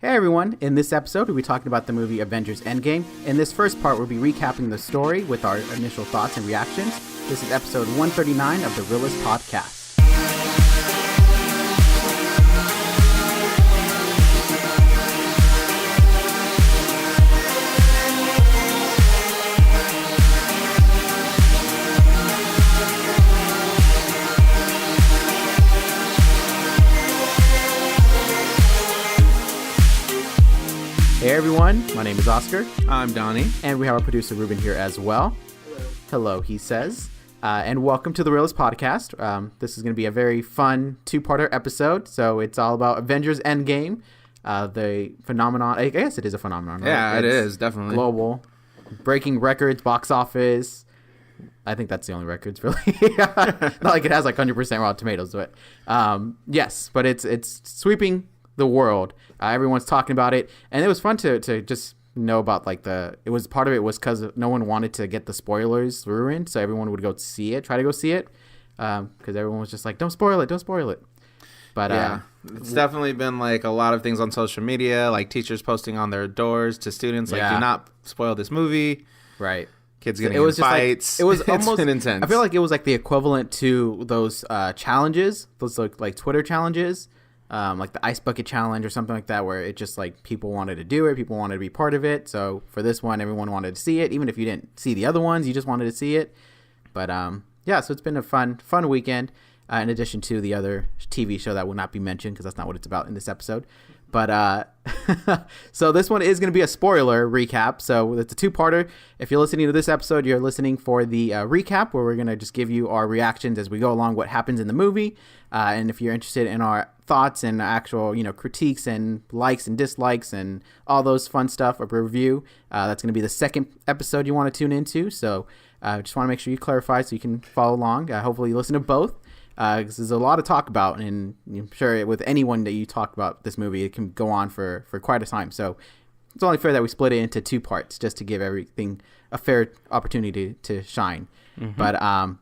Hey everyone, in this episode we'll be talking about the movie Avengers Endgame. In this first part we'll be recapping the story with our initial thoughts and reactions. This is episode 139 of the Reel-ists Podcast. Hey everyone, my name is Oscar. I'm Donnie. And we have our producer Ruben here as well. Hello, he says. And welcome to the Reel-ists Podcast. This is going to be a very fun two-parter episode. So it's all about Avengers Endgame, the phenomenon. I guess it is a phenomenon, right? Yeah, it is, definitely. Global. Breaking records, box office. I think that's the only records, really. Not like it has like 100% Rotten Tomatoes, but yes. But it's sweeping the world. Everyone's talking about it, and it was fun to just know about like it was part of it was because no one wanted to get the spoilers ruined, so everyone would try to go see it, because everyone was just like, don't spoil it. But yeah, it's definitely been like a lot of things on social media, like teachers posting on their doors to students like, do not spoil this movie. Right. Kids getting in fights. Like, it was almost been intense. I feel like it was like the equivalent to those challenges, those like Twitter challenges. Like the ice bucket challenge or something like that, where it just like people wanted to do it, people wanted to be part of it. So for this one, everyone wanted to see it, even if you didn't see the other ones, you just wanted to see it. But yeah, so it's been a fun weekend. In addition to the other TV show that will not be mentioned because that's not what it's about in this episode. But so this one is going to be a spoiler recap. So it's a two-parter. If you're listening to this episode, you're listening for the recap, where we're going to just give you our reactions as we go along, what happens in the movie. And if you're interested in our thoughts and actual, critiques and likes and dislikes and all those fun stuff of a review, that's going to be the second episode you want to tune into. So just want to make sure you clarify so you can follow along. Hopefully you listen to both. Because there's a lot to talk about, and I'm sure with anyone that you talk about this movie, it can go on for quite a time. So it's only fair that we split it into two parts just to give everything a fair opportunity to shine. Mm-hmm. But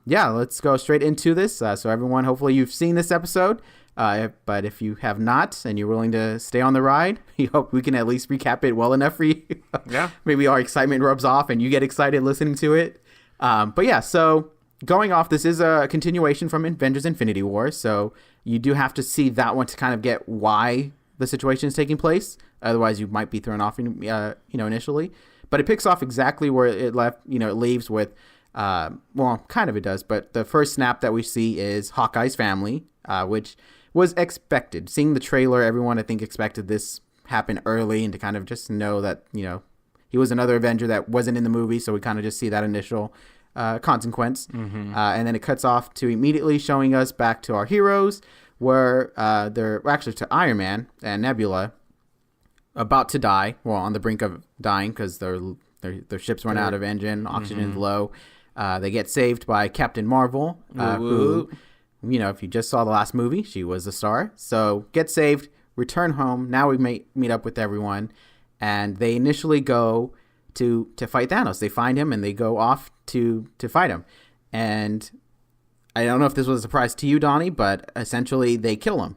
yeah, let's go straight into this. So everyone, hopefully you've seen this episode. But if you have not and you're willing to stay on the ride, we hope we can at least recap it well enough for you. Yeah. Maybe our excitement rubs off and you get excited listening to it. But yeah, so going off, this is a continuation from Avengers Infinity War, so you do have to see that one to kind of get why the situation is taking place. Otherwise, you might be thrown off, initially. But it picks off exactly where it left. It leaves with, well, kind of it does. But the first snap that we see is Hawkeye's family, which was expected. Seeing the trailer, everyone I think expected this happen early, and to kind of just know that he was another Avenger that wasn't in the movie. So we kind of just see that initial consequence. Mm-hmm. And then it cuts off to immediately showing us back to our heroes, where they're actually to Iron Man and Nebula, about to die, well, on the brink of dying because their ships run out of engine, oxygen's low. They get saved by Captain Marvel, who, if you just saw the last movie, she was a star. So get saved, return home. Now we meet up with everyone, and they initially go to fight Thanos. They find him and they go off to fight him. And I don't know if this was a surprise to you, Donnie, but essentially they kill him.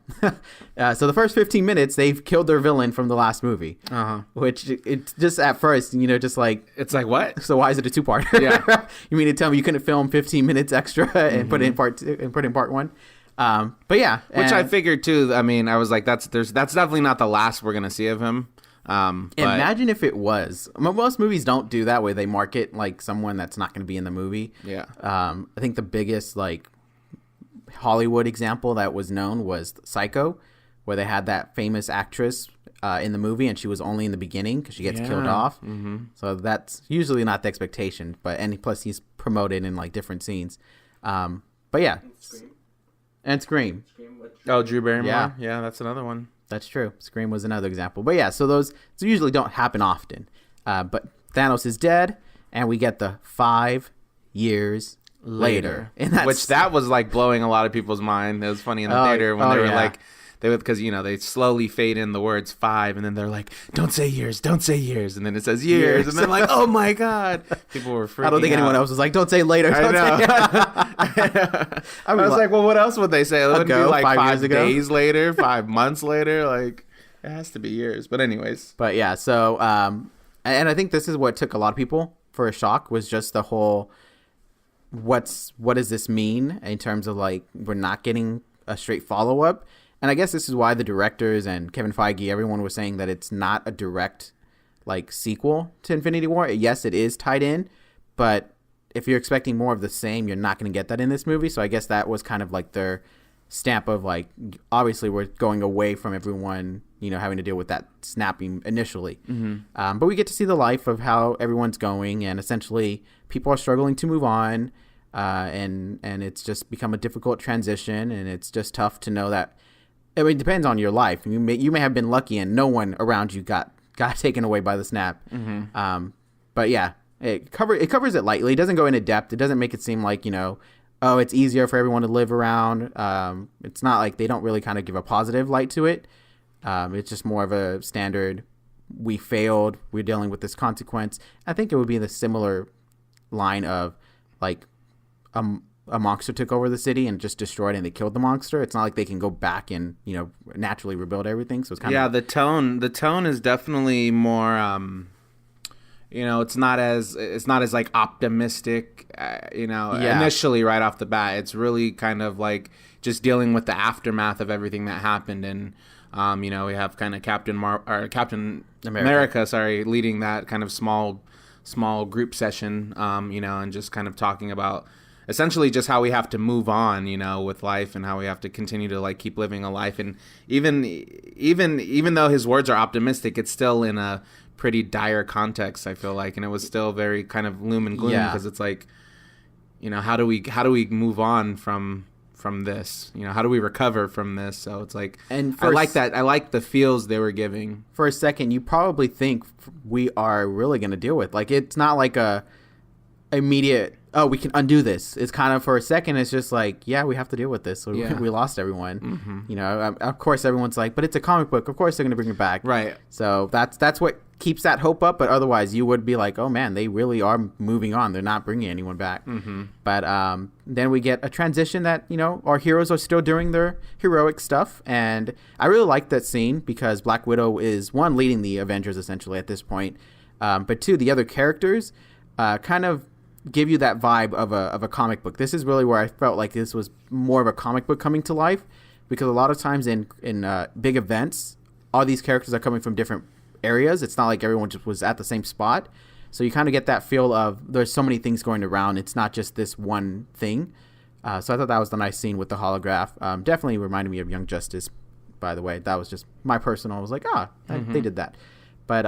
So the first 15 minutes, they've killed their villain from the last movie. Uh-huh. Which it's just at first, just like... It's like, what? So why is it a two-parter? Yeah. You mean to tell me you couldn't film 15 minutes extra and put it in part two, and put in part one? But yeah. Which I figured too. I mean, I was like, that's definitely not the last we're going to see of him. Imagine if it was. Most movies don't do that way. They market like someone that's not going to be in the movie. Yeah. I think the biggest like Hollywood example that was known was Psycho, where they had that famous actress in the movie, and she was only in the beginning because she gets killed off. Mm-hmm. So that's usually not the expectation. And plus he's promoted in like different scenes. But yeah, and Scream. Oh, Drew Barrymore. Yeah, that's another one. That's true. Scream was another example. But yeah, so those usually don't happen often. But Thanos is dead, and we get the 5 years later. And which that was like blowing a lot of people's mind. It was funny in the theater when they were like, because they slowly fade in the words 5, and then they're like, don't say years, and then it says years. And they're like, oh my god, people were freaking out. I don't think anyone else was like, don't say later. I know. I was like, well, what else would they say? It would be like 5 days later, 5 months later, like It has to be years. But anyways. But yeah, so and I think this is what took a lot of people for a shock, was just the whole what does this mean in terms of like we're not getting a straight follow up. And I guess this is why the directors and Kevin Feige, everyone was saying that it's not a direct like sequel to Infinity War. Yes, it is tied in, but if you're expecting more of the same, you're not going to get that in this movie. So I guess that was kind of like their stamp of like, obviously we're going away from everyone, having to deal with that snapping initially. Mm-hmm. But we get to see the life of how everyone's going, and essentially people are struggling to move on. And it's just become a difficult transition, and it's just tough to know that. I mean, it depends on your life. You may have been lucky and no one around you got taken away by the snap. Mm-hmm. But yeah, it covers it lightly. It doesn't go into depth. It doesn't make it seem like, it's easier for everyone to live around. It's not like they don't really kind of give a positive light to it. It's just more of a standard, we failed, we're dealing with this consequence. I think it would be the similar line of like a monster took over the city and just destroyed, and they killed the monster. It's not like they can go back and naturally rebuild everything. So it's kind of, the tone is definitely more it's not as like optimistic initially right off the bat. It's really kind of like just dealing with the aftermath of everything that happened. And we have kind of Captain America leading that kind of small group session, and just kind of talking about essentially just how we have to move on, with life, and how we have to continue to like keep living a life. And even though his words are optimistic, it's still in a pretty dire context, I feel like, and it was still very kind of gloom and gloom, because it's like, how do we move on from this? How do we recover from this? So it's like, and I like that. I like the feels they were giving. For a second, you probably think we are really going to deal with, like, it's not like a immediate, oh, we can undo this. It's kind of, for a second, it's just like, yeah, we have to deal with this. So we lost everyone. Mm-hmm. Of course, everyone's like, but it's a comic book. Of course, they're going to bring it back. Right. So that's what keeps that hope up. But otherwise, you would be like, oh man, they really are moving on. They're not bringing anyone back. Mm-hmm. But then we get a transition that our heroes are still doing their heroic stuff, and I really like that scene because Black Widow is, one, leading the Avengers essentially at this point, but two, the other characters kind of give you that vibe of a comic book. This is really where I felt like this was more of a comic book coming to life, because a lot of times in big events, all these characters are coming from different areas. It's not like everyone just was at the same spot. So you kind of get that feel of there's so many things going around. It's not just this one thing. So I thought that was the nice scene with the holograph. Definitely reminded me of Young Justice, by the way. That was just my personal. I was like, they did that. But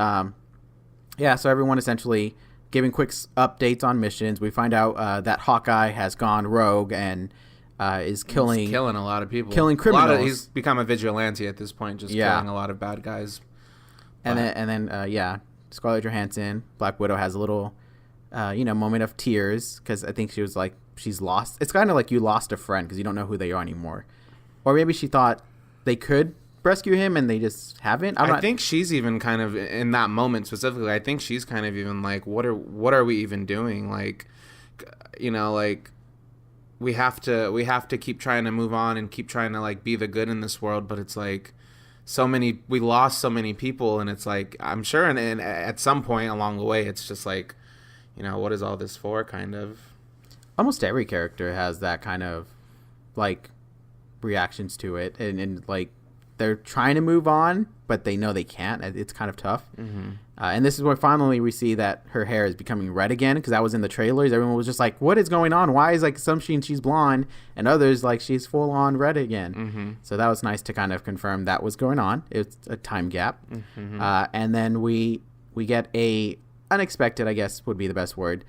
so everyone essentially giving quick updates on missions. We find out that Hawkeye has gone rogue and is killing a lot of people, killing criminals. He's become a vigilante at this point, just killing a lot of bad guys. And then Scarlett Johansson, Black Widow, has a little moment of tears, because I think she was like, she's lost. It's kind of like you lost a friend because you don't know who they are anymore, or maybe she thought they could rescue him and they just haven't. I think she's even kind of in that moment specifically. I think she's kind of even like, what are we even doing? Like, like we have to keep trying to move on and keep trying to like be the good in this world, but it's like we lost so many people, and it's like, I'm sure and at some point along the way it's just like, what is all this for, kind of. Almost every character has that kind of like reactions to it, and like they're trying to move on, but they know they can't. It's kind of tough. Mm-hmm. And this is where finally we see that her hair is becoming red again, because that was in the trailers. Everyone was just like, what is going on? Why is like some she's blonde and others like she's full on red again? Mm-hmm. So that was nice to kind of confirm that was going on. It's a time gap. Mm-hmm. And then we get a unexpected, I guess would be the best word,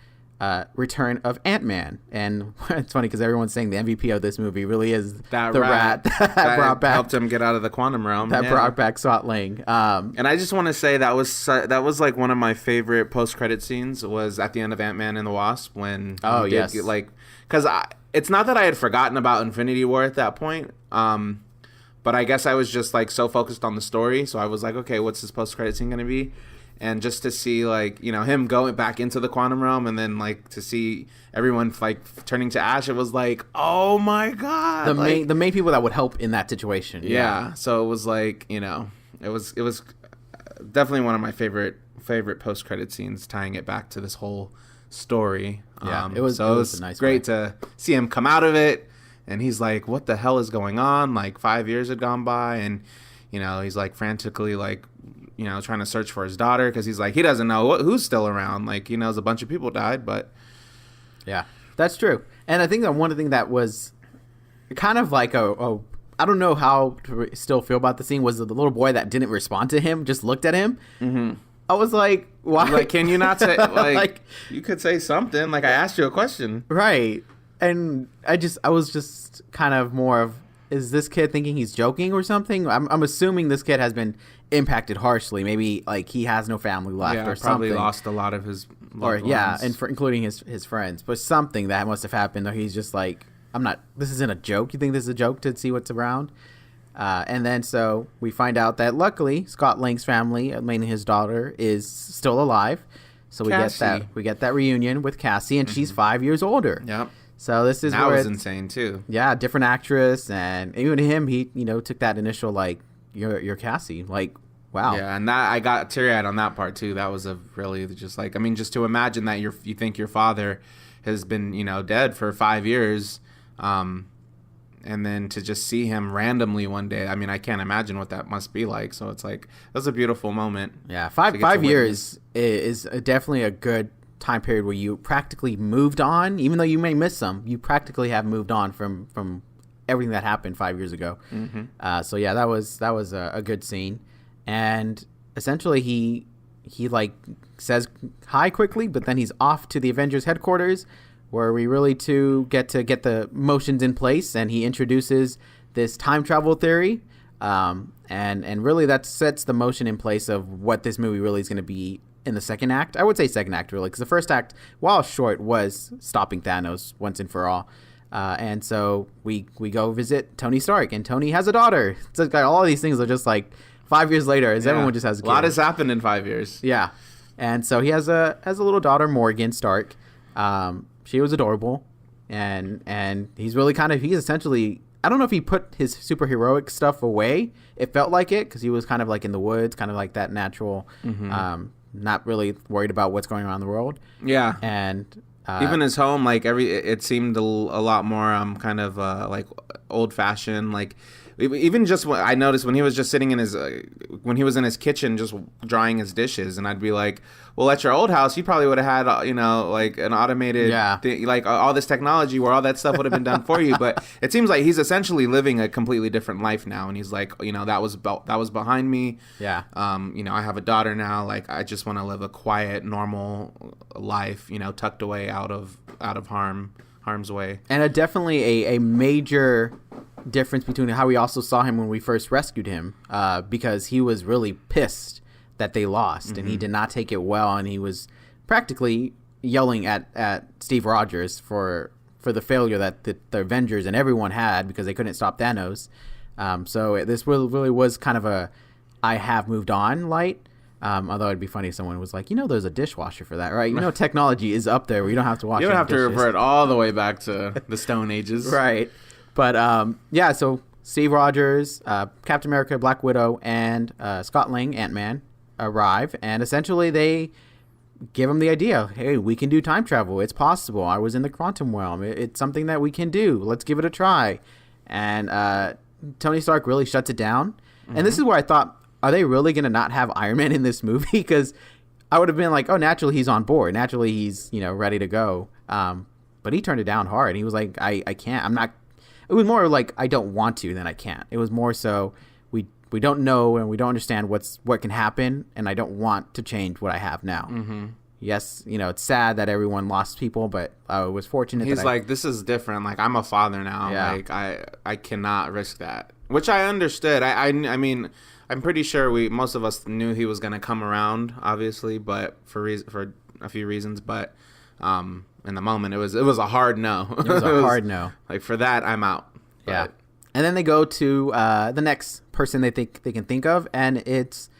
return of Ant-Man. And it's funny because everyone's saying the MVP of this movie really is the rat that brought back, helped him get out of the quantum realm, that brought back Swat Lang. And I just want to say that was like one of my favorite post-credit scenes, was at the end of Ant-Man and the Wasp, when because it's not that I had forgotten about Infinity War at that point, but I guess I was just like so focused on the story, so I was like, okay, what's this post-credit scene gonna be? And just to see, like, him going back into the quantum realm, and then, like, to see everyone, like, turning to ash, it was like, oh, my God. The main people that would help in that situation. Yeah. So it was like, it it was definitely one of my favorite post-credit scenes, tying it back to this whole story. Yeah, it was a nice great to see him come out of it, and he's like, what the hell is going on? Like 5 years had gone by, and he's like frantically like trying to search for his daughter, because he's like, he doesn't know who's still around. Like he knows a bunch of people died, but yeah, that's true. And I think that one thing that was kind of like I don't know how to still feel about the scene was the little boy that didn't respond to him, just looked at him. Mm-hmm. I was like, why? Like, can you not say, like, you could say something. Like, I asked you a question. Right. And I was just kind of more of, is this kid thinking he's joking or something? I'm assuming this kid has been impacted harshly. Maybe, like, he has no family left or something. Probably lost a lot of his loved ones. And including his friends. But something that must have happened, or he's just like, this isn't a joke. You think this is a joke to see what's around? And then so we find out that luckily Scott Lang's family, mainly his daughter, is still alive. So we get that reunion with Cassie, and she's 5 years older. Yep. So this is that was insane too. Yeah, different actress, and even him, he took that initial like, you're Cassie, like, wow. Yeah, and that I got teary-eyed on that part too. That was a really just like, I mean, just to imagine that you think your father has been dead for 5 years. And then to just see him randomly one day, I mean, I can't imagine what that must be like. So it's like, that was a beautiful moment. Yeah, 5 years is definitely a good time period where you practically moved on. Even though you may miss some, you practically have moved on from everything that happened 5 years ago. Mm-hmm. So yeah, that was a good scene. And essentially he like says hi quickly, but then he's off to the Avengers headquarters, where we really get the motions in place, and he introduces this time travel theory, and really that sets the motion in place of what this movie really is going to be in the second act. I would say second act, really, because the first act, while short, was stopping Thanos once and for all. And so we go visit Tony Stark, and Tony has a daughter. So it's like all of these things are just like 5 years later, as everyone just has a kid. A lot has happened in 5 years. Yeah, and so he has a little daughter, Morgan Stark. She was adorable, and he's really he's essentially, I don't know if he put his superheroic stuff away. It felt like it, because he was kind of like in the woods, kind of like that natural, not really worried about what's going on in the world. Yeah. And even his home, like it seemed a lot more kind of like old fashioned, like. Even just what I noticed when he was just sitting in his when he was in his kitchen just drying his dishes, and I'd be like, well, at your old house you probably would have had like an automated thing, like all this technology where all that stuff would have been done for you. But it seems like he's essentially living a completely different life now, and he's like, that was behind me. Yeah. I have a daughter now. Like, I just want to live a quiet, normal life, tucked away out of harm's way. And definitely a major difference between how we also saw him when we first rescued him, because he was really pissed that they lost, and he did not take it well, and he was practically yelling at Steve Rogers for the failure that the Avengers and everyone had, because they couldn't stop Thanos. So this really was kind of a I have moved on light. Although it'd be funny if someone was like, there's a dishwasher for that, right? Technology is up there where you don't have to wash. You don't have dishes. to revert all the way back to the Stone Ages, right? But so Steve Rogers, Captain America, Black Widow, and Scott Lang, Ant-Man, arrive, and essentially they give him the idea. Hey, we can do time travel. It's possible. I was in the quantum realm. It's something that we can do. Let's give it a try. And Tony Stark really shuts it down. And this is where I thought, are they really going to not have Iron Man in this movie? Because I would have been like, oh, naturally he's on board. Naturally he's, ready to go. But he turned it down hard. He was like, I can't. I'm not. It was more like, I don't want to than I can't. It was more so we don't know and we don't understand what can happen, and I don't want to change what I have now. Mm-hmm. Yes, it's sad that everyone lost people, but I was fortunate. He's like, this is different. Like, I'm a father now. Yeah. Like, I cannot risk that, which I understood. I mean, I'm pretty sure most of us knew he was going to come around, obviously, but for a few reasons. But in the moment, it was a hard no. It was a hard no. Like, for that, I'm out. But, yeah. And then they go to the next person they think they can think of, and it's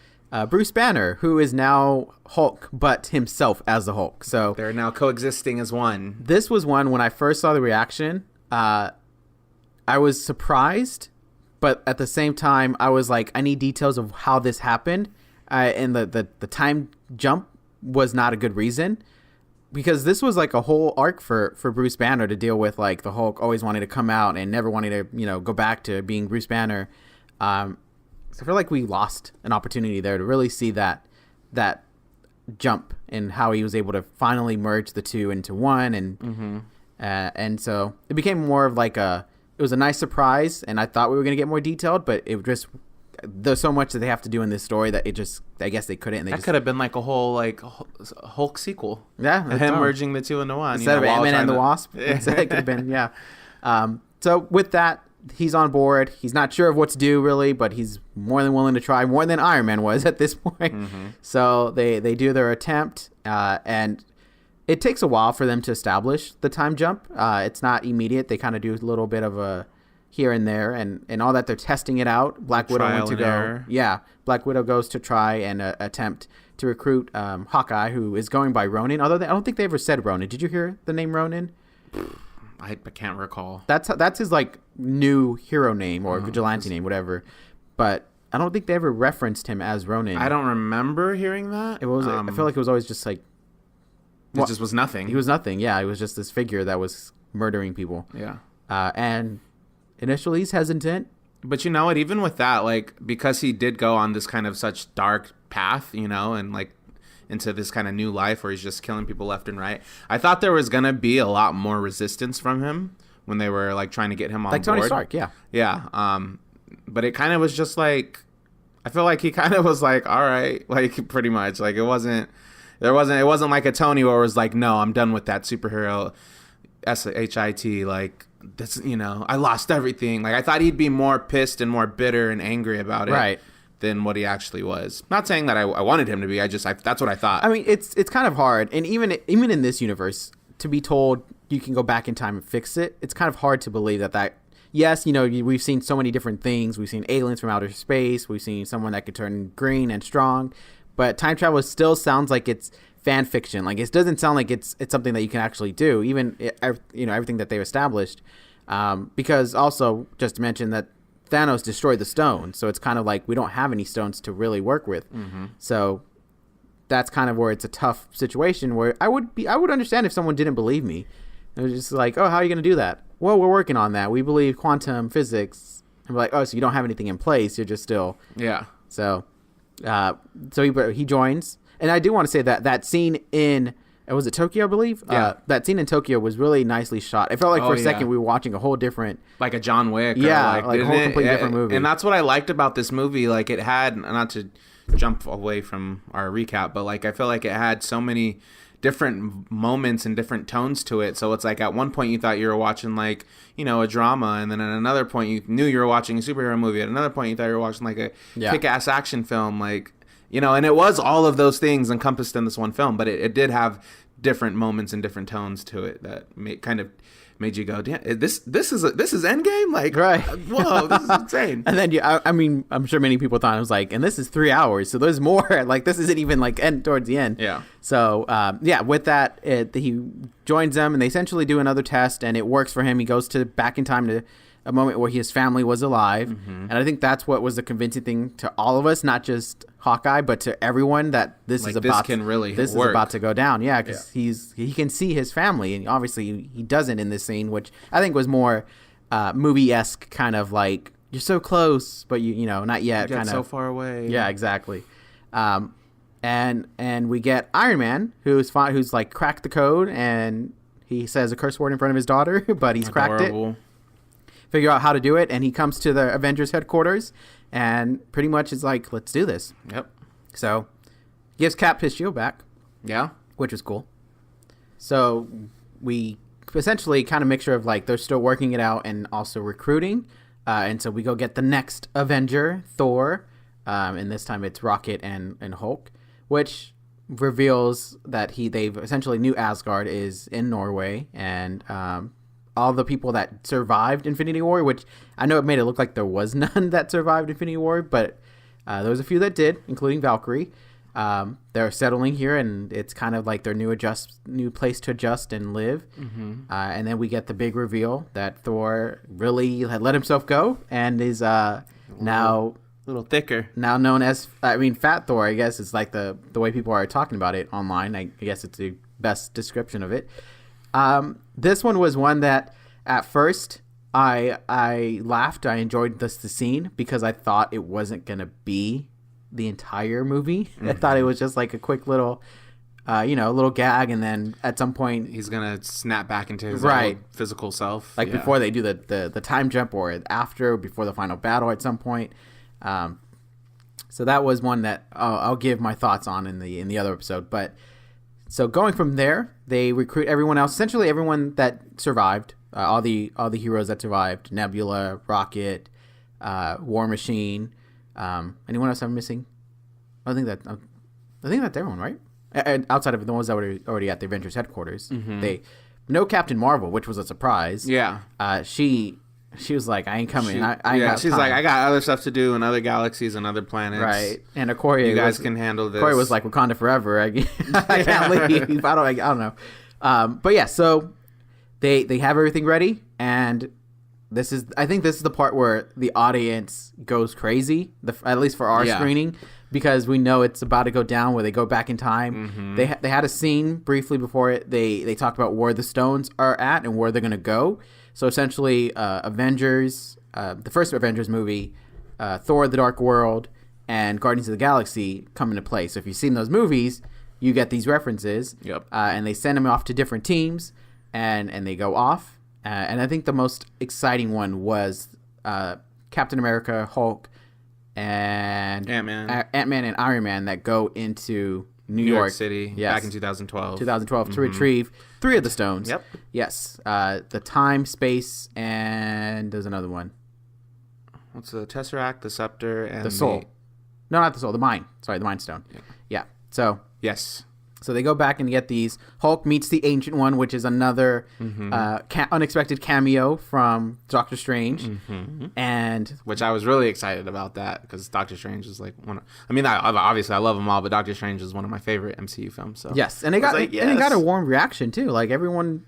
Bruce Banner, who is now Hulk, but himself as the Hulk. So they're now coexisting as one. This was one, when I first saw the reaction, I was surprised, but at the same time, I was like, I need details of how this happened. And the time jump was not a good reason, because this was like a whole arc for Bruce Banner to deal with, like the Hulk always wanting to come out and never wanting to, go back to being Bruce Banner. So I feel like we lost an opportunity there to really see that jump and how he was able to finally merge the two into one. And so it became more of like it was a nice surprise, and I thought we were going to get more detailed, but it just, there's so much that they have to do in this story that it just, I guess they couldn't. And that could have been like a whole like Hulk sequel. Yeah, him merging the two into one instead of Ant-Man and the Wasp. It could have been, yeah. So with that, he's on board. He's not sure of what to do really, but he's more than willing to try, more than Iron Man was at this point. So they do their attempt, and it takes a while for them to establish the time jump. It's not immediate. They kind of do a little bit of a here and there, and all that. They're testing it out. Black Widow went to go. Error. Yeah, Black Widow goes to try and attempt to recruit Hawkeye, who is going by Ronin. Although I don't think they ever said Ronin. Did you hear the name Ronin? I can't recall. That's his like new hero name or vigilante name, whatever. But I don't think they ever referenced him as Ronin. I don't remember hearing that. It was. I feel like it was always just like. It just was nothing. He was nothing. Yeah, it was just this figure that was murdering people. Yeah. And initially he's hesitant. But you know what? Even with that, like, because he did go on this kind of such dark path, and like into this kind of new life where he's just killing people left and right, I thought there was gonna be a lot more resistance from him when they were like trying to get him on board. Like Tony Stark, yeah. Yeah. But it kind of was just like, I feel like he kind of was like, all right, like pretty much like it wasn't like a Tony where it was like, no, I'm done with that superhero shit, like this, I lost everything. Like I thought he'd be more pissed and more bitter and angry about it, right, than what he actually was. Not saying that I wanted him to be. That's what I thought. I mean, it's kind of hard, and even in this universe, to be told you can go back in time and fix it, it's kind of hard to believe that. Yes, we've seen so many different things. We've seen aliens from outer space. We've seen someone that could turn green and strong. But time travel still sounds like it's fan fiction. Like it doesn't sound like it's something that you can actually do, even everything that they've established. Because also, just to mention that Thanos destroyed the stone, so it's kind of like we don't have any stones to really work with. So that's kind of where it's a tough situation. Where I would understand if someone didn't believe me. It was just like, oh, how are you going to do that? Well, we're working on that. We believe quantum physics. And we're like, oh, so you don't have anything in place. You're just still So he joins, and I do want to say that scene in was it Tokyo, I believe. Yeah. That scene in Tokyo was really nicely shot. It felt like for a second we were watching a whole different, like a John Wick. Yeah, like a whole completely different movie. And that's what I liked about this movie. Like it had, not to jump away from our recap, but like I feel like it had so many different moments and different tones to it. So it's like at one point you thought you were watching like, a drama, and then at another point you knew you were watching a superhero movie. At another point you thought you were watching like a kick-ass action film, like, and it was all of those things encompassed in this one film, but it did have different moments and different tones to it that kind of made you go, damn, this is Endgame? Like, right. Whoa, this is insane. And then I mean, I'm sure many people thought it was like, and this is 3 hours, so there's more. Like, this isn't even like end towards the end. Yeah. So with that, he joins them, and they essentially do another test, and it works for him. He goes back in time to a moment where his family was alive, and I think that's what was the convincing thing to all of us, not just Hawkeye, but to everyone, that this is about to go down. Yeah, because he can see his family, and obviously he doesn't in this scene, which I think was more movie-esque, kind of like you're so close, but you not yet. Kind of so far away. Yeah, exactly. And we get Iron Man, who's like cracked the code, and he says a curse word in front of his daughter, but he's cracked it. Figure out how to do it, and he comes to the Avengers headquarters and pretty much is like, let's do this. Yep. So gives Cap his shield back. Yeah. Which was cool. So we essentially kind of mixture of like they're still working it out and also recruiting. And so we go get the next Avenger, Thor. And this time it's Rocket and Hulk, which reveals that they've essentially New Asgard is in Norway, and all the people that survived Infinity War, which I know it made it look like there was none that survived Infinity War, but there was a few that did, including Valkyrie. They're settling here, and it's kind of like their new place to adjust and live. And then we get the big reveal that Thor really had let himself go and is now a little thicker. Now known as, Fat Thor, I guess, is like the way people are talking about it online. I guess it's the best description of it. This one was one that at first I laughed. I enjoyed the scene because I thought it wasn't going to be the entire movie. I thought it was just like a quick little, a little gag, and then at some point he's gonna snap back into his right old physical self, like before they do the time jump or before the final battle at some point. So that was one that I'll give my thoughts on in the other episode. But so going from there, they recruit everyone else, essentially everyone that survived, all the heroes that survived: Nebula, Rocket, War Machine. Anyone else I'm missing? I think that's everyone, right? And outside of the ones that were already at the Avengers headquarters, no Captain Marvel, which was a surprise. Yeah. She was like, I ain't coming. She's like, I got other stuff to do in other galaxies and other planets. Right. And Aquaria, you guys can handle this. Aquaria was like, Wakanda forever. I can't leave. I don't know. But yeah, so they have everything ready, and I think this is the part where the audience goes crazy, at least for our screening, because we know it's about to go down where they go back in time. They had a scene briefly before it. They talked about where the stones are at and where they're going to go. So essentially, Avengers, the first Avengers movie, Thor: The Dark World, and Guardians of the Galaxy come into play. So if you've seen those movies, you get these references. Yep. And they send them off to different teams, and they go off. And I think the most exciting one was Captain America, Hulk, and Ant-Man and Iron Man that go into New York City, back in 2012. To retrieve 3 of the stones. Yep. Yes. The time, space, and there's another one. What's the Tesseract, the Scepter, and the Soul? No, not the Soul. The Mind. Sorry, the Mind Stone. Yeah. So yes. So they go back and get these. Hulk meets the Ancient One, which is another unexpected cameo from Doctor Strange, and which I was really excited about that because Doctor Strange is like one. Obviously I love them all, but Doctor Strange is one of my favorite MCU films. So yes, and it got a warm reaction too. Like everyone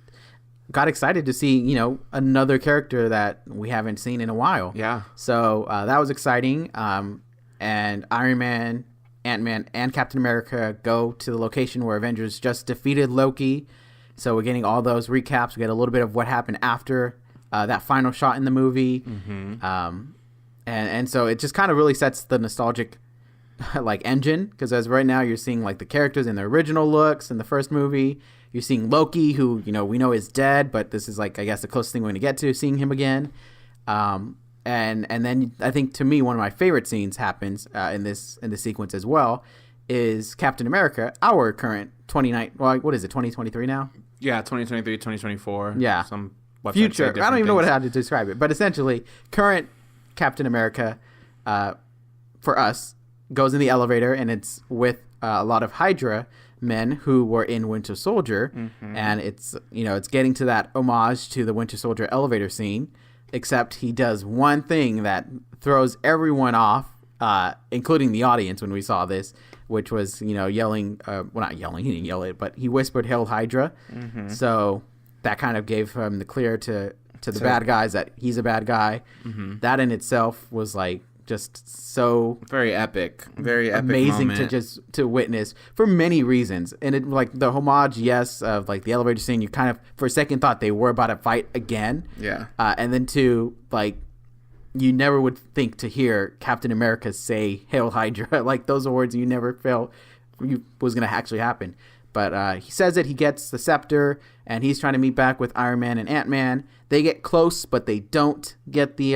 got excited to see another character that we haven't seen in a while. Yeah. So that was exciting. And Iron Man, Ant-Man, and Captain America go to the location where Avengers just defeated Loki. So we're getting all those recaps. We get a little bit of what happened after that final shot in the movie. And so it just kind of really sets the nostalgic engine, because as right now you're seeing like the characters in their original looks in the first movie. You're seeing Loki, who we know is dead, but this is like, I guess, the closest thing we're going to get to seeing him again. And then I think, to me, one of my favorite scenes happens in this sequence as well, is Captain America, our current 2023 now? Yeah, 2023, 2024. Yeah. Some future. I don't even know how to describe it, but essentially, current Captain America, for us, goes in the elevator, and it's with a lot of Hydra men who were in Winter Soldier, and it's getting to that homage to the Winter Soldier elevator scene. Except he does one thing that throws everyone off, including the audience when we saw this, which was, yelling. Well, not yelling. He didn't yell it, but he whispered, "Hail Hydra." So that kind of gave him the clear to the bad guys that he's a bad guy. That in itself was like just so very epic amazing moment. to witness for many reasons. And it, like, the homage, yes, of like the elevator scene, you kind of for a second thought they were about to fight again, and then to like, you never would think to hear Captain America say "Hail Hydra." Like, those are words you never felt was going to actually happen. But he says it. He gets the scepter, and he's trying to meet back with Iron Man and Ant-Man. They get close, but they don't get the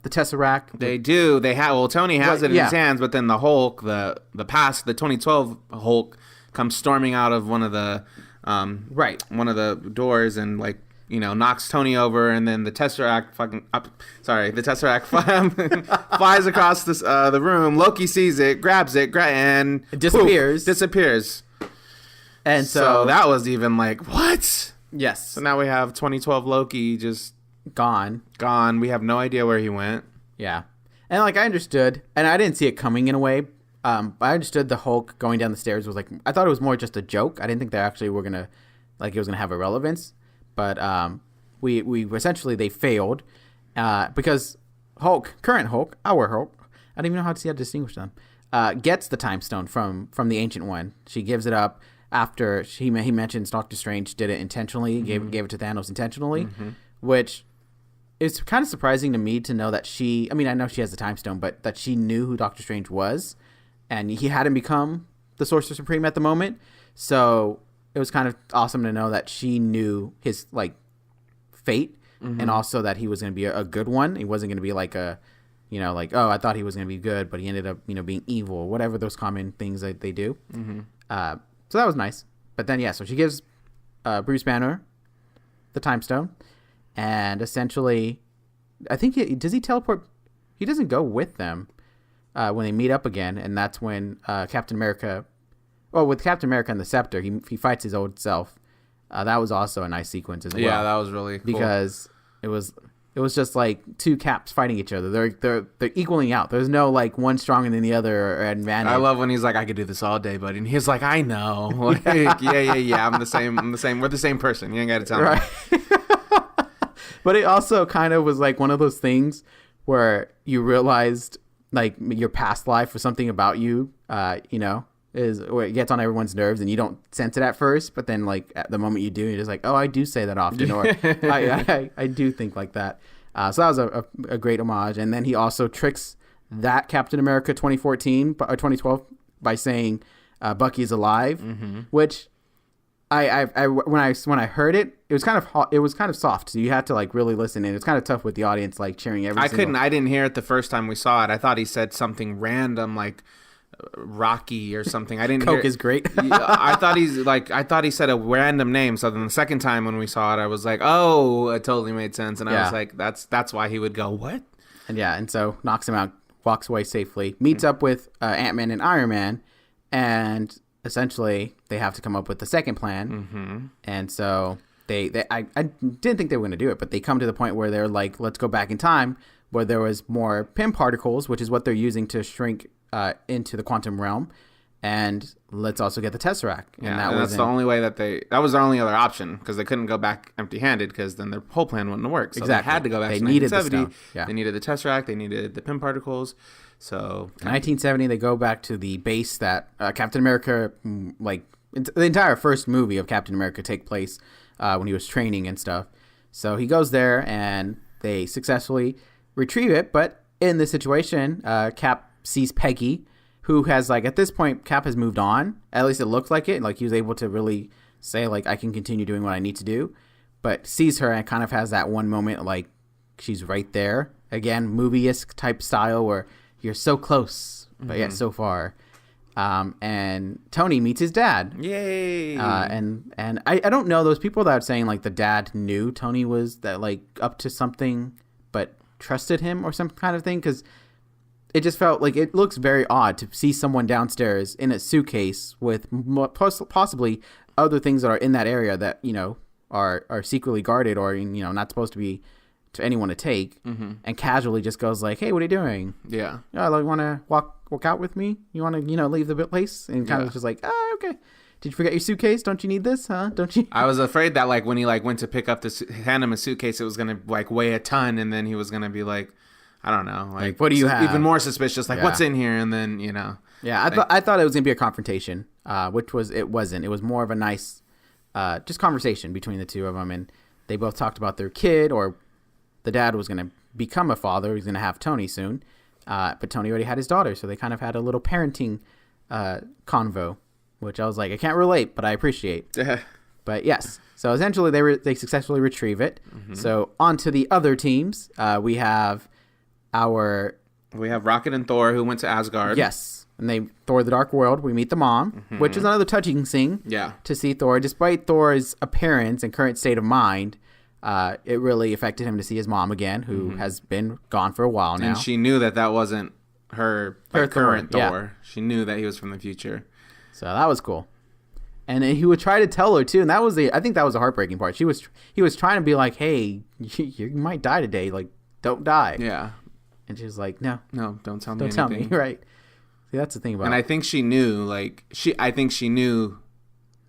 Tesseract. They do. They have. Well, Tony has it in his hands, but then the Hulk, the 2012 Hulk, comes storming out of one of the one of the doors and knocks Tony over, and then the Tesseract the Tesseract flies across the room. Loki sees it, grabs it, and it disappears. And so that was even like, what? Yes. So now we have 2012 Loki just gone. We have no idea where he went. Yeah. And I understood, and I didn't see it coming in a way, I understood the Hulk going down the stairs was like, I thought it was more just a joke. I didn't think they actually were gonna, like, it was gonna have a relevance. But we essentially, they failed because current Hulk, our Hulk, I don't even know how to distinguish them, gets the time stone from the Ancient One. She gives it up after he mentions Doctor Strange did it intentionally, gave it to Thanos intentionally, which is kind of surprising to me to know that I know she has the time stone, but that she knew who Doctor Strange was, and he hadn't become the Sorcerer Supreme at the moment. So it was kind of awesome to know that she knew his like fate, and also that he was going to be a good one. He wasn't going to be like a, like, oh, I thought he was going to be good, but he ended up, being evil, whatever those common things that they do. So that was nice. But then, so she gives Bruce Banner the time stone, and essentially, I think does he teleport? He doesn't go with them when they meet up again, and that's when Captain America. Well, with Captain America and the Scepter, he fights his old self. That was also a nice sequence as well. Yeah, that was really cool. Because it was just like two Caps fighting each other. They're equaling out. There's no like one stronger than the other or advantage. I love when he's like, I could do this all day, buddy. And he's like, I know. Like, yeah. I'm the same. We're the same person. You ain't got to tell me. But it also kind of was like one of those things where you realized like your past life or something about you, is where it gets on everyone's nerves and you don't sense it at first, but then like at the moment you do, you're just like, oh, I do say that often, or I do think like that. So that was a great homage. And then he also tricks that Captain America 2014 or 2012 by saying Bucky is alive, which when I heard it, it was kind of soft. So you had to like really listen, and it's kind of tough with the audience like cheering everything. I didn't hear it the first time we saw it. I thought he said something random like Rocky or something. I didn't. Coke is great. I thought he said a random name. So then the second time when we saw it, I was like, oh, it totally made sense. And I was like, that's why he would go what? And so knocks him out, walks away safely, meets up with Ant-Man and Iron Man, and essentially they have to come up with the second plan. And so I didn't think they were going to do it, but they come to the point where they're like, let's go back in time where there was more Pym particles, which is what they're using to shrink into the quantum realm, and let's also get the Tesseract. And that's the only way that was their only other option, because they couldn't go back empty-handed, because then their whole plan wouldn't work. So exactly. They had to go back to 1970. They needed the Tesseract. They needed the Pym particles. So in 1970, they go back to the base that Captain America, like the entire first movie of Captain America, take place when he was training and stuff. So he goes there, and they successfully retrieve it. But in this situation, Cap sees Peggy, who has like at this point Cap has moved on. At least it looks like it. Like he was able to really say like I can continue doing what I need to do. But sees her and kind of has that one moment like she's right there again, movie-esque type style where you're so close but yet so far. And Tony meets his dad. Yay! And I don't know those people that are saying like the dad knew Tony was that like up to something but trusted him or some kind of thing, because it just felt like it looks very odd to see someone downstairs in a suitcase with possibly other things that are in that area that, are secretly guarded or, not supposed to be to anyone to take, and casually just goes like, hey, what are you doing? Yeah. Like, want to walk out with me? You want to, leave the place? And kind of just like, okay. Did you forget your suitcase? Don't you need this, huh? Don't you? I was afraid that like when he like went to pick up hand him a suitcase, it was going to like weigh a ton, and then he was going to be like, I don't know. Like what do you have? Even more suspicious. Like, what's in here? And then, Yeah, I thought it was going to be a confrontation, it wasn't. It was more of a nice just conversation between the two of them. And they both talked about their kid, or the dad was going to become a father. He's going to have Tony soon. But Tony already had his daughter. So they kind of had a little parenting convo, which I was like, I can't relate, but I appreciate. But yes. So essentially they successfully retrieve it. So on to the other teams. We have Rocket and Thor, who went to Asgard. Yes. And Thor the Dark World, we meet the mom, which is another touching thing. Yeah. To see Thor. Despite Thor's appearance and current state of mind, it really affected him to see his mom again, who has been gone for a while now. And she knew that wasn't her current Thor. Yeah. She knew that he was from the future. So that was cool. And he would try to tell her too, and I think that was the heartbreaking part. He was trying to be like, hey, you might die today. Like, don't die. Yeah. And she was like, no, don't tell me don't anything. Tell me, right? that's the thing about. And I think she knew, I think she knew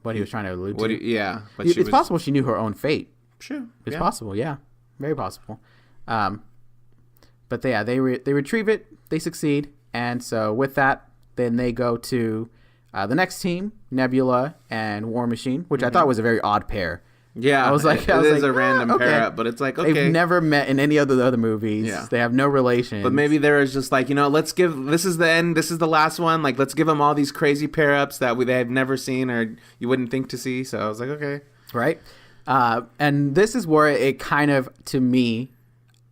what he was trying to allude to. But it's possible she knew her own fate. Sure, it's possible. Yeah, very possible. But they retrieve it. They succeed, and so with that, then they go to the next team, Nebula and War Machine, which I thought was a very odd pair. Yeah, I was like, it is a random pair up, but it's like, okay. They've never met in any of the other movies. Yeah. They have no relation. But maybe there is just like, this is the end, this is the last one. Like, let's give them all these crazy pair ups that they have never seen or you wouldn't think to see. So I was like, okay. Right. And this is where it kind of, to me,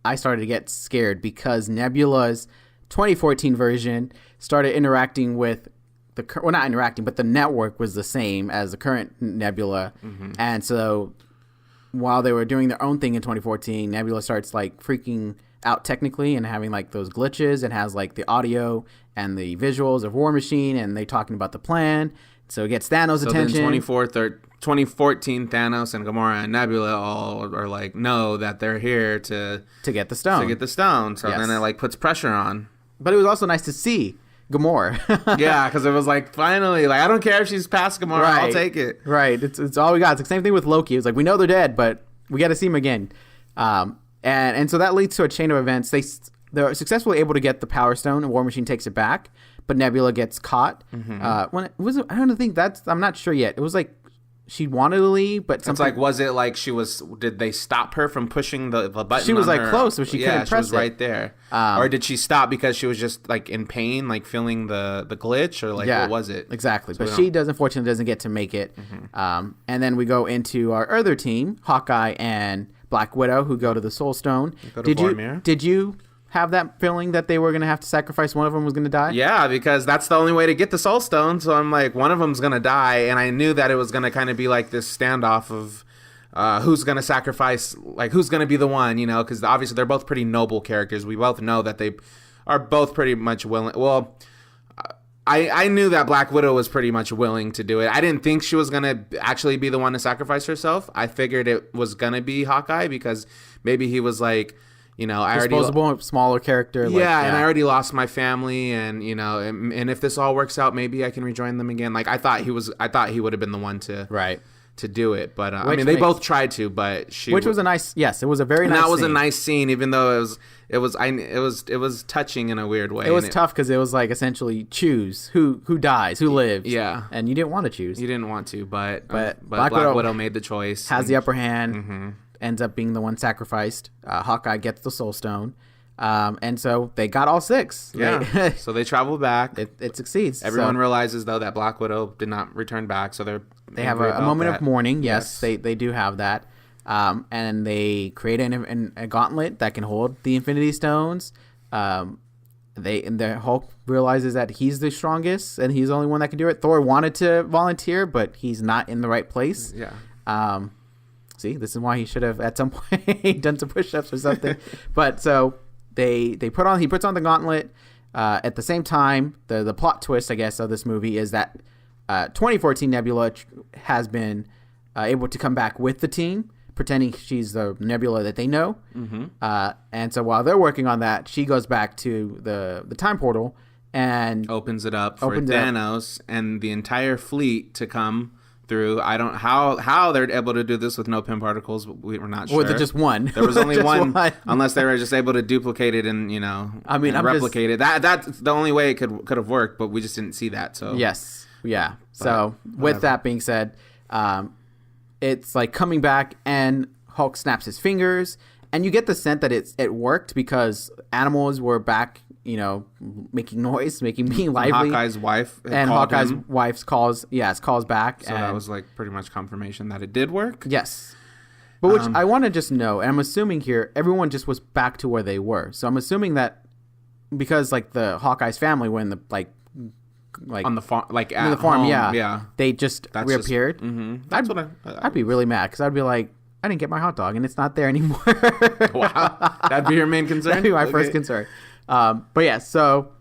I started to get scared because Nebula's 2014 version started interacting with not interacting, but the network was the same as the current Nebula. Mm-hmm. And so while they were doing their own thing in 2014, Nebula starts like freaking out technically and having like those glitches and has like the audio and the visuals of War Machine and they talking about the plan. So it gets Thanos' attention. Then 2014, Thanos and Gamora and Nebula all are like, know that they're here to get the stone. So then it like puts pressure on. But it was also nice to see Gamora. Yeah, because it was like, finally, like, I don't care if she's past Gamora, right. I'll take it. Right. It's all we got. It's the same thing with Loki. It's like, we know they're dead, but we got to see them again. And so that leads to a chain of events. They're successfully able to get the Power Stone, and War Machine takes it back, but Nebula gets caught. Mm-hmm. I don't think I'm not sure yet. It was like she wanted to leave, but something. It's like, was it like did they stop her from pushing the button? She was like close, so she couldn't press it. Yeah, she was right there. Or did she stop because she was just like in pain, like feeling the glitch, or like what was it? Exactly. So but she unfortunately doesn't get to make it. Mm-hmm. And then we go into our other team, Hawkeye and Black Widow, who go to the Soul Stone. Did you have that feeling that they were going to have to sacrifice one of them was going to die? Yeah, because that's the only way to get the Soul Stone. So I'm like, one of them's going to die. And I knew that it was going to kind of be like this standoff of who's going to sacrifice, like who's going to be the one, because obviously they're both pretty noble characters. We both know that they are both pretty much willing. Well, I knew that Black Widow was pretty much willing to do it. I didn't think she was going to actually be the one to sacrifice herself. I figured it was going to be Hawkeye because maybe he was like, disposable, smaller character. And I already lost my family, and and if this all works out, maybe I can rejoin them again. Like I thought he would have been the one to do it, but they both tried to, but was a nice. Yes, it was a very nice. That was a nice scene, even though it was touching in a weird way. It was tough because it was like essentially choose who dies, who lives. Yeah, and you didn't want to choose. You didn't want to, but Black Widow made the choice. Has the upper hand. Mm-hmm. Ends up being the one sacrificed. Hawkeye gets the Soul Stone. And so they got all 6. Yeah. So they travel back. It succeeds. Everyone realizes, though, that Black Widow did not return back. So they have a moment of mourning. Yes, they do have that. And they create a gauntlet that can hold the Infinity Stones. The Hulk realizes that he's the strongest and he's the only one that can do it. Thor wanted to volunteer, but he's not in the right place. Yeah. See, this is why he should have at some point done some push-ups or something. But so he puts on the gauntlet. At the same time, the plot twist, I guess, of this movie is that 2014 Nebula has been able to come back with the team, pretending she's the Nebula that they know. Mm-hmm. And so while they're working on that, she goes back to the time portal and opens it up for Thanos and the entire fleet to come through. I don't how they're able to do this with no Pym particles. We were not sure. Or just one. There was only one, unless they were just able to duplicate it and replicate it. That's the only way it could have worked, but we just didn't see that. So yes, yeah. So with that being said, it's like coming back and Hulk snaps his fingers, and you get the sense that it worked because animals were back. Making noise, being lively. Hawkeye's wife calls back. So that was like pretty much confirmation that it did work. Yes. But which I want to just know, and I'm assuming here, everyone just was back to where they were. So I'm assuming that because like the Hawkeye's family were in the like on the farm, like at the farm, home, yeah, they just reappeared. That's I'd be really mad because I'd be like, I didn't get my hot dog and it's not there anymore. Wow, that'd be your main concern. That'd be my first concern. But yeah, so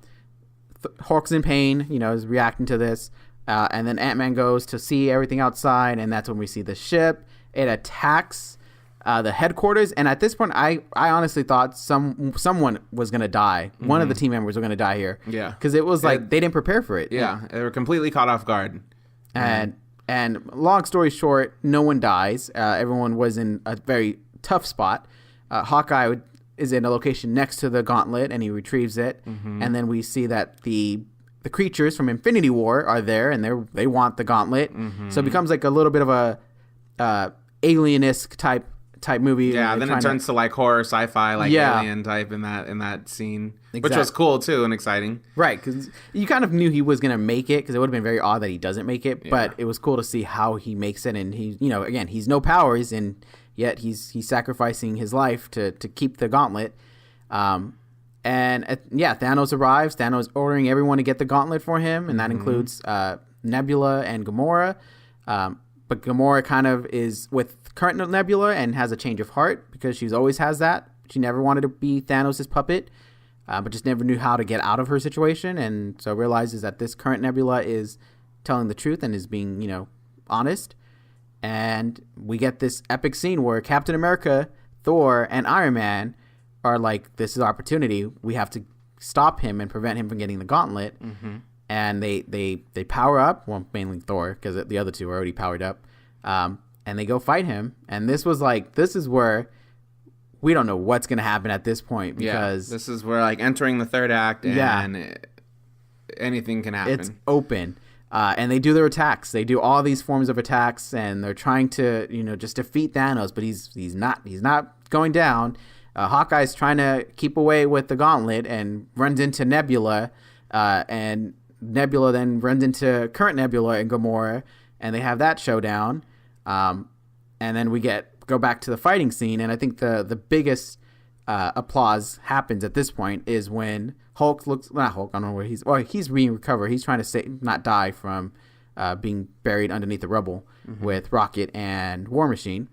Hulk's in pain, is reacting to this. And then Ant-Man goes to see everything outside, and that's when we see the ship. It attacks the headquarters. And at this point, I honestly thought someone was going to die. One of the team members were going to die here. Yeah. Because it was like they didn't prepare for it. Yeah. They were completely caught off guard. And long story short, no one dies. Everyone was in a very tough spot. Hawkeye is in a location next to the gauntlet, and he retrieves it. And then we see that the creatures from Infinity War are there, and they want the gauntlet. So it becomes like a little bit of a alien-esque type movie. Yeah, then it turns to like horror, sci-fi, like alien type in that scene, which was cool too and exciting. Right, because you kind of knew he was gonna make it, because it would have been very odd that he doesn't make it. But it was cool to see how he makes it, and he, again, he's no powers, and yet he's sacrificing his life to keep the gauntlet. Thanos arrives. Thanos ordering everyone to get the gauntlet for him, and that includes Nebula and Gamora. But Gamora kind of is with current Nebula and has a change of heart, because she's always has that. She never wanted to be Thanos' puppet, but just never knew how to get out of her situation, and so realizes that this current Nebula is telling the truth and is being, honest. And we get this epic scene where Captain America, Thor, and Iron Man are like, this is our opportunity. We have to stop him and prevent him from getting the gauntlet. And they power up, well, mainly Thor, because the other two are already powered up. And they go fight him. And this is where we don't know what's going to happen at this point, because this is where like entering the third act, and anything can happen. It's open. And they do their attacks. They do all these forms of attacks, and they're trying to, just defeat Thanos, but he's not going down. Hawkeye's trying to keep away with the gauntlet and runs into Nebula, and Nebula then runs into current Nebula and Gamora, and they have that showdown. And then we go back to the fighting scene, and I think the biggest applause happens at this point is when Hulk not Hulk, I don't know where he's being recovered. He's trying to not die from being buried underneath the rubble with Rocket and War Machine,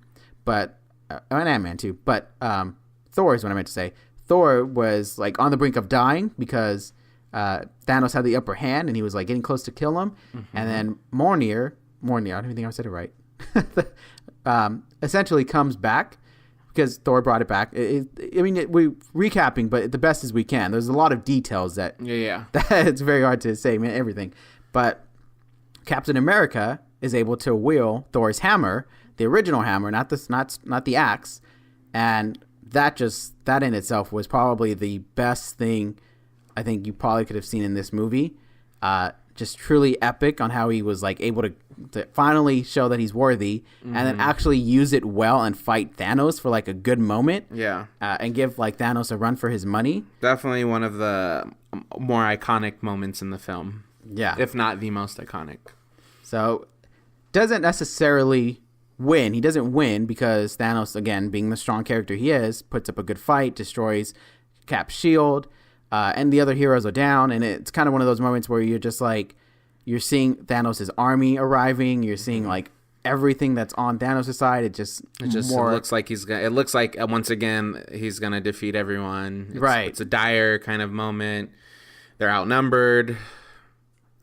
but and Ant-Man too. But Thor is what I meant to say. Thor was like on the brink of dying because Thanos had the upper hand, and he was like getting close to kill him. And then Mjolnir, I don't even think I said it right, essentially comes back, because Thor brought it back. We're recapping, but the best as we can. There's a lot of details that it's very hard to say, man, everything. But Captain America is able to wield Thor's hammer, the original hammer, not the axe, and that in itself was probably the best thing I think you probably could have seen in this movie. Just truly epic on how he was like able to finally show that he's worthy, and then actually use it well and fight Thanos for like a good moment. And give like Thanos a run for his money. Definitely one of the more iconic moments in the film. Yeah, if not the most iconic. So doesn't necessarily win. He doesn't win because Thanos, again, being the strong character he is, puts up a good fight, destroys Cap's shield. And the other heroes are down, and it's kind of one of those moments where you're just like, you're seeing Thanos' army arriving, you're seeing like everything that's on Thanos' side. It looks like once again he's gonna defeat everyone. It's a dire kind of moment. They're outnumbered,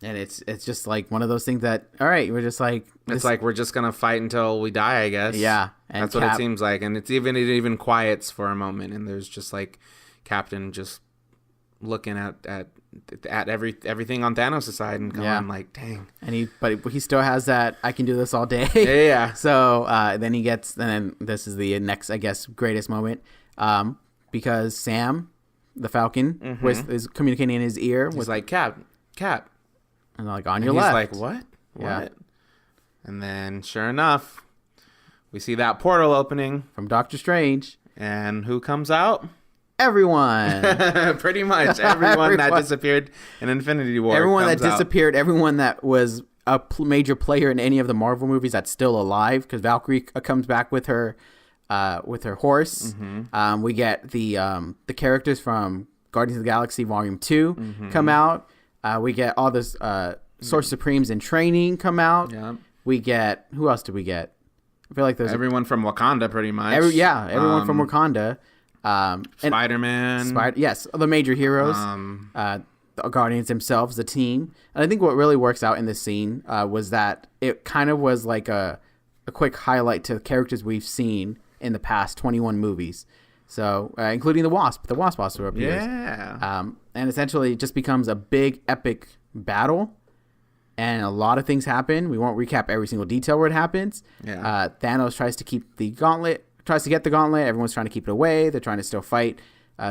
and it's just like one of those things that, all right, we're just like, it's like we're just gonna fight until we die, I guess. Yeah, and that's what it seems like, and it even quiets for a moment, and there's just like Captain just looking at everything on Thanos' side and going like, dang. And he still has that I can do this all day. Yeah. So then this is the next, I guess, greatest moment, because Sam, the Falcon, is communicating in his ear. He's like, Cap, and like, on your left. He's like, what? Yeah. And then sure enough, we see that portal opening from Doctor Strange, and who comes out? Everyone. Pretty much everyone that disappeared in Infinity War. Everyone that disappeared, everyone that was a major player in any of the Marvel movies that's still alive, because Valkyrie comes back with her horse. We get the characters from Guardians of the Galaxy Volume 2 come out. We get all this Sorcerer Supremes in training come out. Yeah. We get, who else do we get? I feel like there's everyone from Wakanda, pretty much. Everyone from Wakanda. Spider-Man. Yes, the major heroes. The Guardians themselves, the team. And I think what really works out in this scene was that it kind of was like a quick highlight to the characters we've seen in the past 21 movies. So, including the Wasp. The Wasp also appears. Yeah. And essentially it just becomes a big, epic battle. And a lot of things happen. We won't recap every single detail where it happens. Yeah. Thanos tries to get the gauntlet. Everyone's trying to keep it away. They're trying to still fight.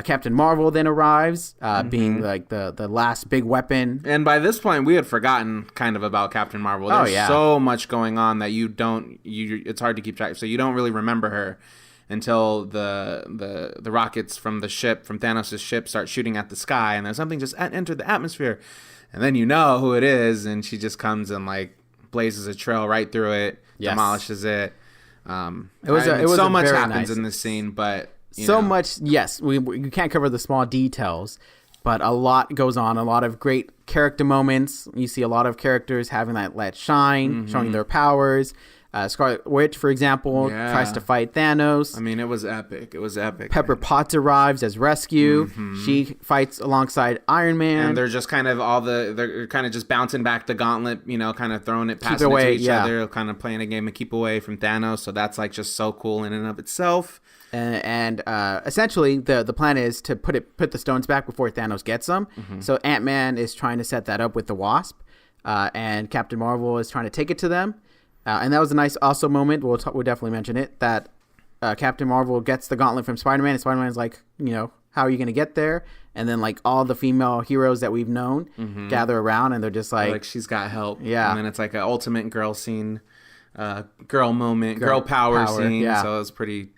Captain Marvel then arrives, being like the last big weapon. And by this point, we had forgotten kind of about Captain Marvel. There's so much going on that it's hard to keep track. So you don't really remember her until the rockets from Thanos' ship start shooting at the sky, and then something just entered the atmosphere, and then you know who it is, and she just comes and like blazes a trail right through it, demolishes it. It was so much happens in this scene, but so much. Yes, we can't cover the small details, but a lot goes on. A lot of great character moments. You see a lot of characters having that shine, showing their powers. Scarlet Witch, for example, tries to fight Thanos. I mean, it was epic. Pepper Potts arrives as rescue. She fights alongside Iron Man. And they're just kind of they're kind of just bouncing back the gauntlet, kind of throwing it, passing it to each other, kind of playing a game of keep away from Thanos. So that's like just so cool in and of itself. And essentially, the plan is to put the stones back before Thanos gets them. So Ant-Man is trying to set that up with the Wasp, and Captain Marvel is trying to take it to them. And that was a nice also moment. We'll definitely mention it, that Captain Marvel gets the gauntlet from Spider-Man, and Spider-Man's like, how are you going to get there? And then like all the female heroes that we've known gather around, and they're just like she's got help. Yeah. And then it's like an ultimate girl scene, girl moment, girl power scene. Yeah. So it was pretty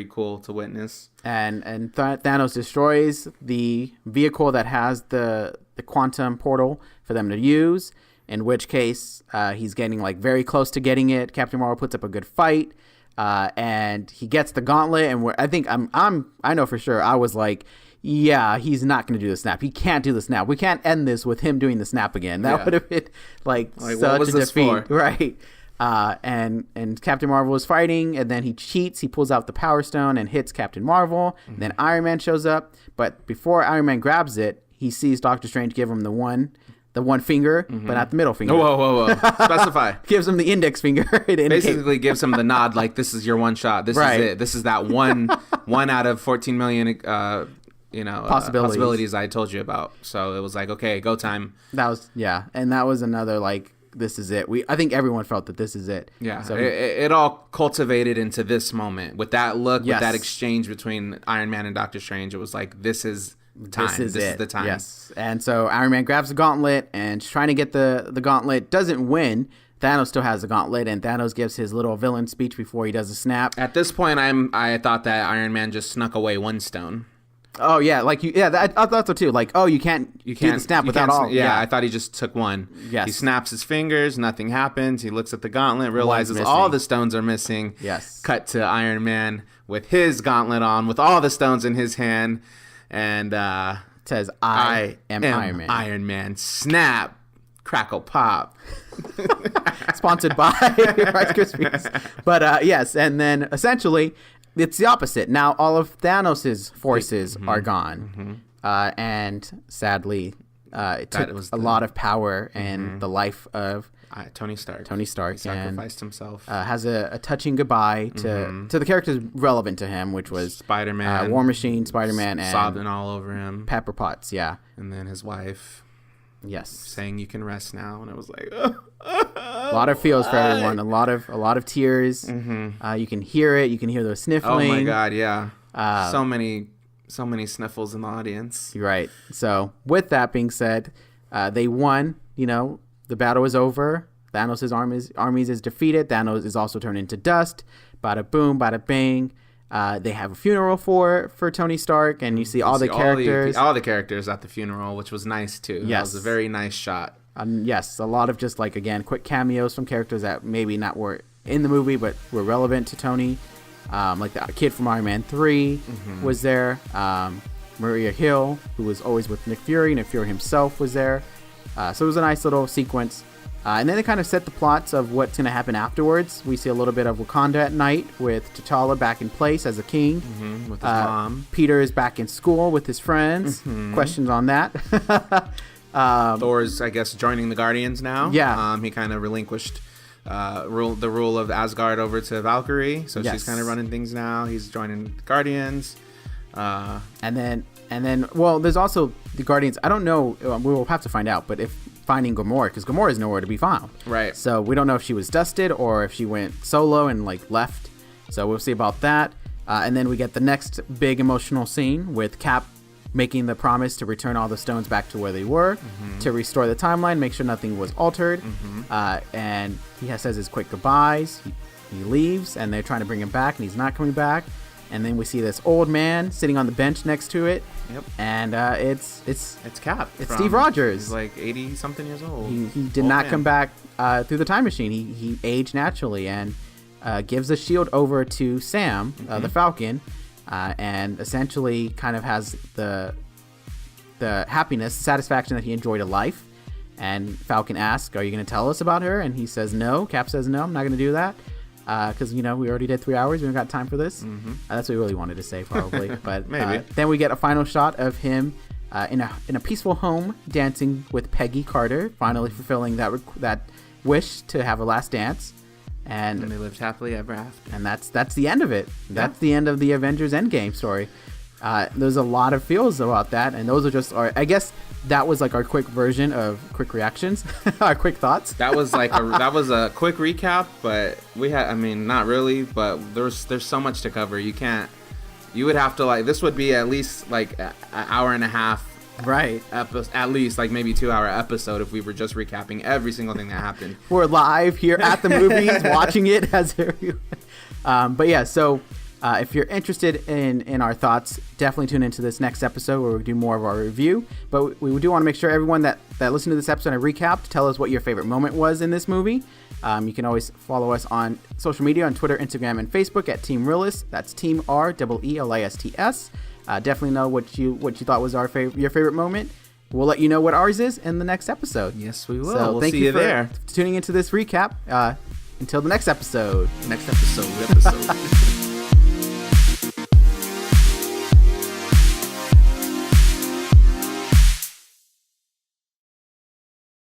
cool to witness. And Thanos destroys the vehicle that has the quantum portal for them to use. In which case, he's getting like very close to getting it. Captain Marvel puts up a good fight, and he gets the gauntlet. And I know for sure. I was like, yeah, he's not going to do the snap. He can't do the snap. We can't end this with him doing the snap again. That would have been like such a defeat, right? And Captain Marvel is fighting, and then he cheats. He pulls out the Power Stone and hits Captain Marvel. Then Iron Man shows up, but before Iron Man grabs it, he sees Doctor Strange give him the one finger, but not the middle finger. Whoa. Specify. Gives him the index finger. Basically gives him the nod, like, this is your one shot. This is it. This is that one out of 14 million, possibilities I told you about. So it was like, okay, go time. That was, and that was another, like, this is it. I think everyone felt that this is it. Yeah. So it all cultivated into this moment. With that look, with that exchange between Iron Man and Doctor Strange, it was like, this is time. This is the time. Yes. And so Iron Man grabs the gauntlet and is trying to get the gauntlet. Doesn't win. Thanos still has the gauntlet, and Thanos gives his little villain speech before he does the snap. At this point, I thought that Iron Man just snuck away one stone. Oh yeah, I thought so too. Like, oh, you can't do the snap without all. Yeah, I thought he just took one. Yes. He snaps his fingers, nothing happens. He looks at the gauntlet, realizes all the stones are missing. Yes. Cut to Iron Man with his gauntlet on, with all the stones in his hand, and says, I am Iron Man. Iron Man. Snap. Crackle pop. Sponsored by Rice Krispies. But yes, and then essentially it's the opposite. Now all of Thanos' forces are gone. And sadly, it took a lot of power and the life of Tony Stark. He sacrificed himself. Has a touching goodbye to the characters relevant to him, which was Spider-Man, War Machine, Spider-Man, and sobbing all over him. Pepper Potts, yeah. And then his wife, saying you can rest now. And it was like a lot of feels for everyone. A lot of tears. You can hear it. You can hear the sniffling. Oh my God, yeah. So many sniffles in the audience. Right. So with that being said, they won. The battle is over. Thanos' armies is defeated. Thanos is also turned into dust. Bada boom, bada bang. They have a funeral for Tony Stark, and you see all the characters. All the characters at the funeral, which was nice too. Yes. That was a very nice shot. Yes, a lot of just like, again, quick cameos from characters that maybe not were in the movie, but were relevant to Tony. Like the kid from Iron Man 3 was there. Maria Hill, who was always with Nick Fury. Nick Fury himself was there. So it was a nice little sequence. And then they kind of set the plots of what's going to happen afterwards. We see a little bit of Wakanda at night with T'Challa back in place as a king. With his mom. Peter is back in school with his friends. Questions on that. Thor's, I guess, joining the Guardians now. Yeah. He kind of relinquished the rule of Asgard over to Valkyrie. So Yes. she's kind of running things now. He's joining Guardians. And then, well, there's also the Guardians. I don't know. We will have to find out. But if finding Gamora, because Gamora is nowhere to be found. Right. So we don't know if she was dusted or if she went solo and like left. So we'll see about that. And then we get the next big emotional scene with Cap making the promise to return all the stones back to where they were, to restore the timeline, make sure nothing was altered. And he says his quick goodbyes. He leaves, and they're trying to bring him back, and he's not coming back. And then we see this old man sitting on the bench next to it. Yep. And it's Cap. It's Steve Rogers. He's like 80 something years old. He did not come back through the time machine. He aged naturally and gives the shield over to Sam, the Falcon, and essentially kind of has the happiness, satisfaction that he enjoyed a life. And Falcon asks, "Are you going to tell us about her?" And he says no. Cap says no, I'm not going to do that. Because we already did 3 hours. We haven't got time for this. That's what we really wanted to say, probably. But maybe. Then we get a final shot of him in a peaceful home, dancing with Peggy Carter, finally fulfilling that wish to have a last dance. And they lived happily ever after. And that's the end of it. That's the end of the Avengers Endgame story. There's a lot of feels about that, and those are just I guess that was like our quick version of quick reactions, our quick thoughts. That was like a quick recap, but not really, but there's so much to cover. You would have to this would be at least like an hour and a half, right? At least like maybe 2 hour episode if we were just recapping every single thing that happened. We're live here at the movies watching it as everyone. But yeah, so. If you're interested in our thoughts, definitely tune into this next episode where we do more of our review. But we do want to make sure everyone that listened to this episode and recapped, tell us what your favorite moment was in this movie. You can always follow us on social media on Twitter, Instagram, and Facebook at Team Reel-ists. That's Team REELISTS. Definitely know what you thought was your favorite moment. We'll let you know what ours is in the next episode. Yes, we will. So we'll thank see you you for there. tuning into this recap. Until the next episode. Next episode.